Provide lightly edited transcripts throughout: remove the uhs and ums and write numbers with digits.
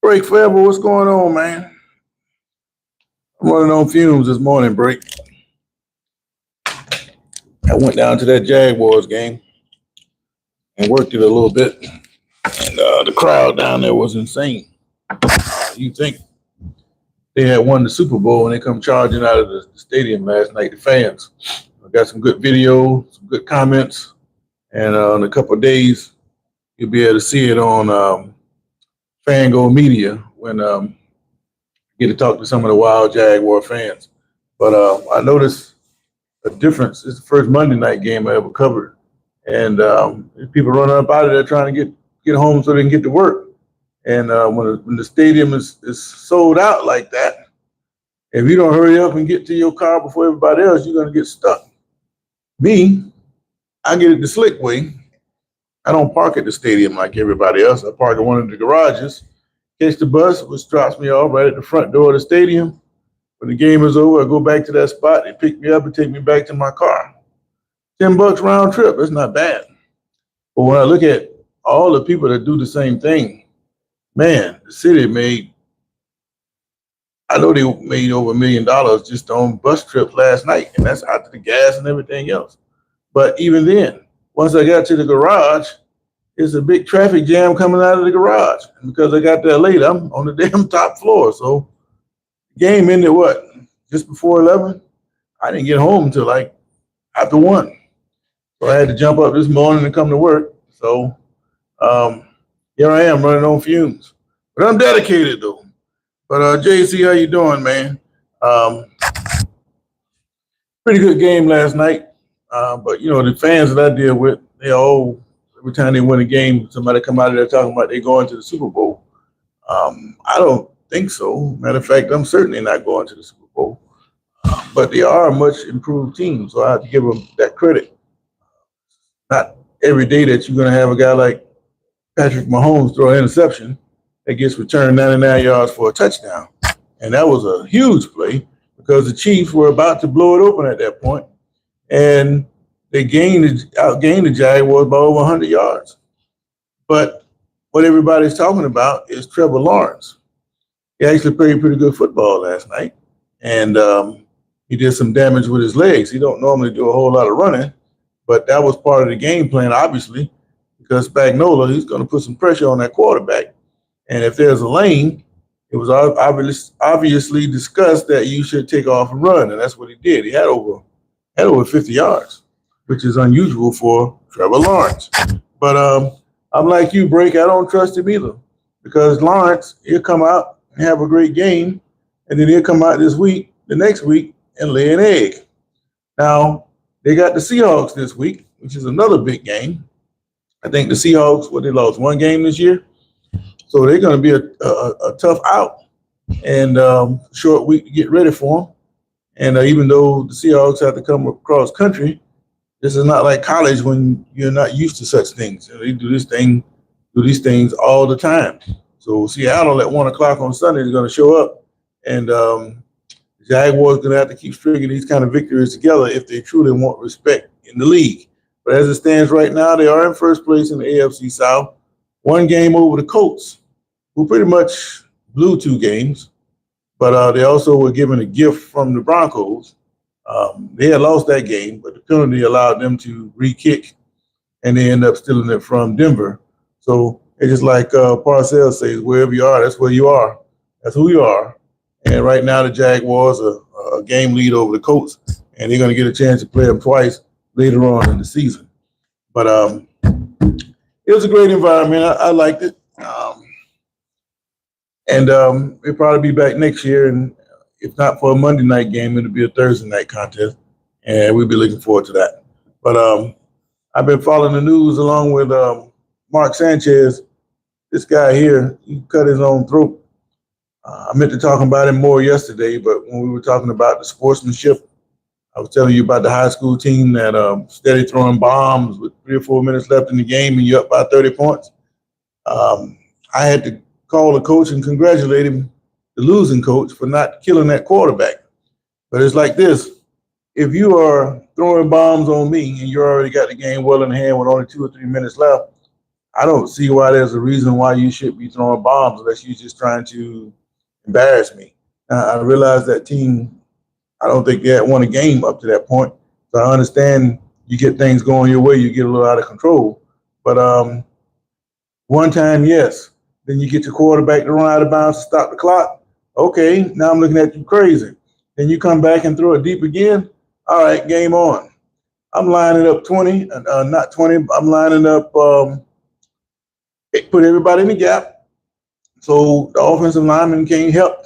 Break forever. What's going on, man? I'm running on fumes this morning, Break. I went down to that Jaguars game and worked it a little bit. And the crowd down there was insane. You think they had won the Super Bowl and they come charging out of the stadium last night, the fans. I got some good video, some good comments. And in a couple of days, you'll be able to see it on Fango Media when get to talk to some of the wild Jaguar fans. But I noticed a difference. It's the first Monday night game I ever covered. And people running up out of there trying to get home so they can get to work. And when the stadium is sold out like that, if you don't hurry up and get to your car before everybody else, you're going to get stuck. Me, I get it the slick way. I don't park at the stadium like everybody else. I park at one of the garages, catch the bus, which drops me off right at the front door of the stadium. When the game is over, I go back to that spot. They pick me up and take me back to my car. $10 round trip. That's not bad. But when I look at all the people that do the same thing, man, the city I know they made over $1 million just on bus trips last night, and that's after the gas and everything else. But even then, once I got to the garage, it's a big traffic jam coming out of the garage. And because I got there late, I'm on the damn top floor. So the game ended just before 11? I didn't get home until like after 1. So I had to jump up this morning and come to work. So here I am running on fumes. But I'm dedicated though. But JC, how you doing, man? Pretty good game last night. But you know, the fans that I deal with, every time they win a game, somebody come out of there talking about they going to the Super Bowl. I don't think so. Matter of fact, I'm certainly not going to the Super Bowl. But they are a much improved team, so I have to give them that credit. Not every day that you're going to have a guy like Patrick Mahomes throw an interception that gets returned 99 yards for a touchdown. And that was a huge play because the Chiefs were about to blow it open at that point. And they outgained the Jaguars by over 100 yards. But what everybody's talking about is Trevor Lawrence. He actually played pretty good football last night. And he did some damage with his legs. He don't normally do a whole lot of running, but that was part of the game plan, obviously, because Spagnuolo, he's going to put some pressure on that quarterback. And if there's a lane, it was obviously discussed that you should take off and run, and that's what he did. He had over 50 yards, which is unusual for Trevor Lawrence. But I'm like you, Break. I don't trust him either, because Lawrence, he'll come out and have a great game, and then he'll come out the next week, and lay an egg. Now, they got the Seahawks this week, which is another big game. I think the Seahawks, they lost 1 game this year. So they're going to be a tough out and short week to get ready for them. And even though the Seahawks have to come across country, this is not like college when you're not used to such things. They do these things all the time. So Seattle at 1 o'clock on Sunday is going to show up, and the Jaguars are going to have to keep stringing these kind of victories together if they truly want respect in the league. But as it stands right now, they are in first place in the AFC South. 1 game over the Colts, who pretty much blew 2 games, but they also were given a gift from the Broncos. They had lost that game, but the penalty allowed them to re-kick, and they end up stealing it from Denver. So it's just like Parcells says, wherever you are, that's where you are. That's who you are. And right now the Jaguars are a game lead over the Colts, and they're going to get a chance to play them twice later on in the season. But it was a great environment. I liked it. And we'll probably be back next year. And if not for a Monday night game, it'll be a Thursday night contest. And we'll be looking forward to that. But I've been following the news along with Mark Sanchez. This guy here, he cut his own throat. I meant to talk about him more yesterday, but when we were talking about the sportsmanship, I was telling you about the high school team that steady throwing bombs with 3 or 4 minutes left in the game and you're up by 30 points. I had to call the coach and congratulate him, the losing coach, for not killing that quarterback. But it's like this. If you are throwing bombs on me and you already got the game well in hand with only 2 or 3 minutes left, I don't see why there's a reason why you should be throwing bombs unless you're just trying to embarrass me. I realize that team, I don't think they had won a game up to that point. So I understand you get things going your way, you get a little out of control. But one time, yes. Then you get your quarterback to run out of bounds to stop the clock. Okay, now I'm looking at you crazy. Then you come back and throw it deep again. All right, game on. I'm lining up 20, not 20. I'm lining up, put everybody in the gap. So the offensive lineman can't help.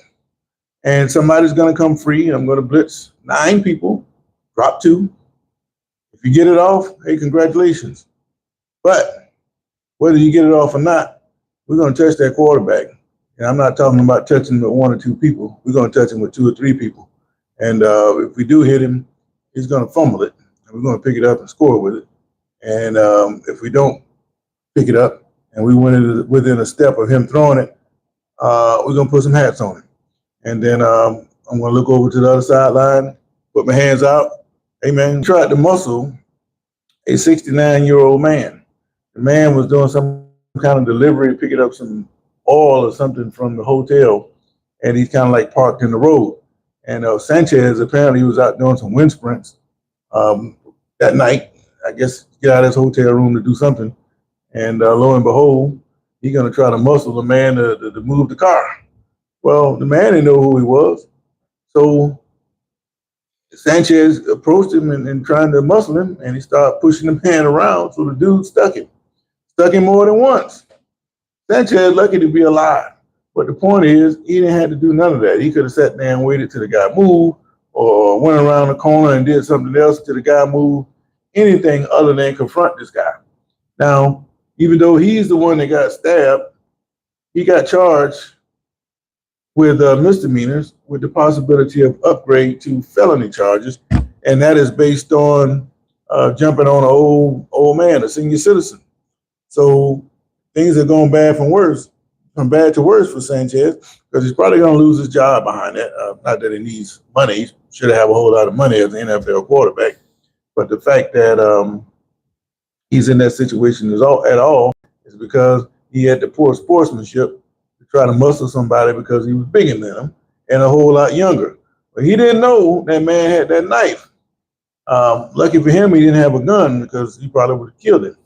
And somebody's going to come free. I'm going to blitz 9 people, drop 2. If you get it off, hey, congratulations. But whether you get it off or not, we're going to touch that quarterback. And I'm not talking about touching him with 1 or 2 people. We're going to touch him with 2 or 3 people. And if we do hit him, he's going to fumble it. And we're going to pick it up and score with it. And if we don't pick it up and we went within a step of him throwing it, we're going to put some hats on him. And then I'm going to look over to the other sideline, put my hands out. Hey, man, tried to muscle a 69-year-old man. The man was doing some kind of delivery, picking up some oil or something from the hotel, and he's kind of like parked in the road. And Sanchez apparently was out doing some wind sprints that night. I guess get out of his hotel room to do something. And lo and behold, he's going to try to muscle the man to move the car. Well, the man didn't know who he was. So Sanchez approached him and trying to muscle him, and he started pushing the man around. So the dude stuck him more than once. Sanchez lucky to be alive. But the point is, he didn't have to do none of that. He could have sat there and waited till the guy moved, or went around the corner and did something else till the guy moved. Anything other than confront this guy. Now, even though he's the one that got stabbed, he got charged with misdemeanors with the possibility of upgrade to felony charges. And that is based on jumping on an old man, a senior citizen. So things are going from bad to worse for Sanchez, because he's probably going to lose his job behind that. Not that he needs money. He should have a whole lot of money as an NFL quarterback. But the fact that he's in that situation at all is because he had the poor sportsmanship to try to muscle somebody because he was bigger than him and a whole lot younger. But he didn't know that man had that knife. Lucky for him, he didn't have a gun, because he probably would have killed him.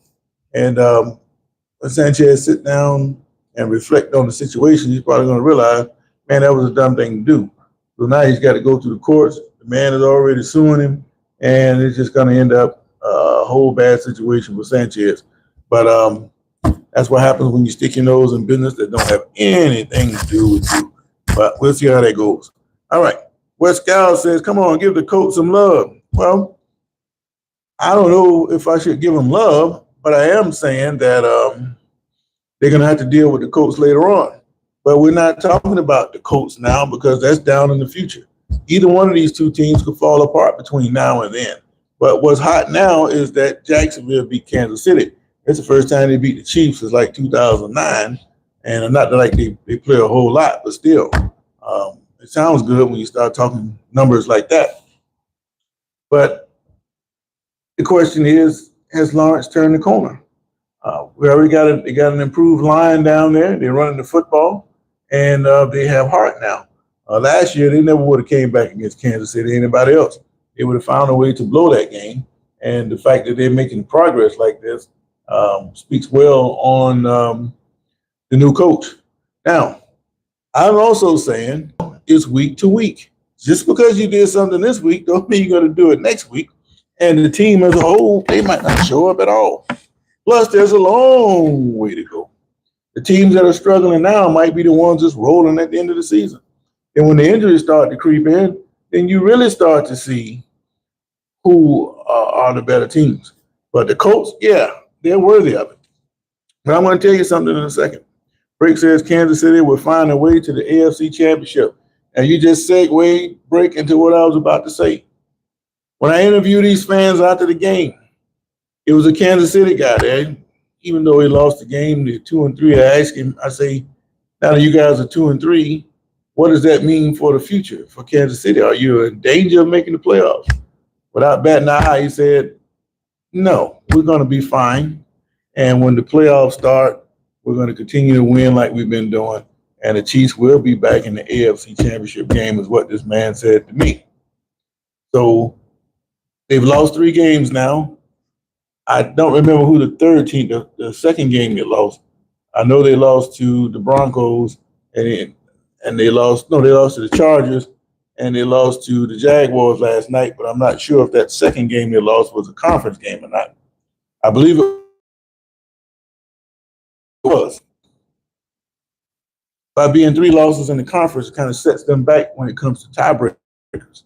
And when Sanchez sit down and reflect on the situation, he's probably going to realize, man, that was a dumb thing to do. So now he's got to go through the courts. The man is already suing him, and it's just going to end up a whole bad situation with Sanchez. But that's what happens when you stick your nose in business that don't have anything to do with you. But we'll see how that goes. All right. West Scout says, come on, give the coach some love. Well, I don't know if I should give him love, but I am saying that they're going to have to deal with the Colts later on. But we're not talking about the Colts now, because that's down in the future. Either one of these two teams could fall apart between now and then. But what's hot now is that Jacksonville beat Kansas City. It's the first time they beat the Chiefs since like 2009. And not that like they play a whole lot, but still, it sounds good when you start talking numbers like that. But the question is, has Lawrence turned the corner? We already got an improved line down there. They're running the football, and they have heart now. Last year, they never would have came back against Kansas City or anybody else. They would have found a way to blow that game. And the fact that they're making progress like this speaks well on the new coach. Now, I'm also saying it's week to week. Just because you did something this week don't mean you're going to do it next week. And the team as a whole, they might not show up at all. Plus, there's a long way to go. The teams that are struggling now might be the ones that's rolling at the end of the season. And when the injuries start to creep in, then you really start to see who are the better teams. But the Colts, yeah, they're worthy of it. But I'm going to tell you something in a second. Break says Kansas City will find a way to the AFC Championship. And you just break into what I was about to say. When I interview these fans after the game, it was a Kansas City guy there. Even though he lost the game, they're 2-3. I asked him, I say, now that you guys are 2-3, what does that mean for the future for Kansas City? Are you in danger of making the playoffs? Without batting an eye, he said, no, we're going to be fine. And when the playoffs start, we're going to continue to win like we've been doing. And the Chiefs will be back in the AFC Championship game, is what this man said to me. So they've lost 3 games now. I don't remember who the third team, the second game they lost. I know they lost to the Broncos, and they lost. No, they lost to the Chargers, and they lost to the Jaguars last night. But I'm not sure if that second game they lost was a conference game or not. I believe it was. By being 3 losses in the conference, it kind of sets them back when it comes to tiebreakers.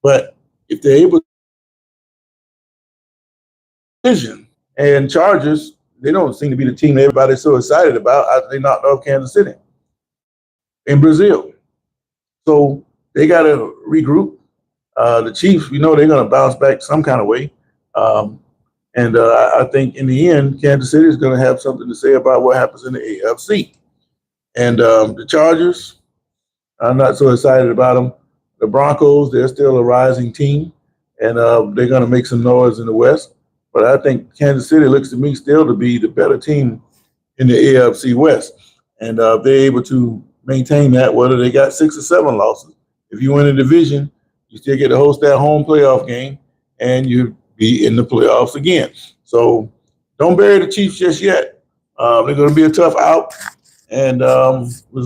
But if they're able to division and Chargers, they don't seem to be the team that everybody's so excited about after they knocked off Kansas City in Brazil. So they got to regroup. The Chiefs, we know they're going to bounce back some kind of way. I think in the end, Kansas City is going to have something to say about what happens in the AFC. And the Chargers, I'm not so excited about them. The Broncos, they're still a rising team, and they're going to make some noise in the West. But I think Kansas City looks to me still to be the better team in the AFC West. And they're able to maintain that, whether they got 6 or 7 losses. If you win a division, you still get to host that home playoff game, and you be in the playoffs again. So don't bury the Chiefs just yet. They're going to be a tough out. And was on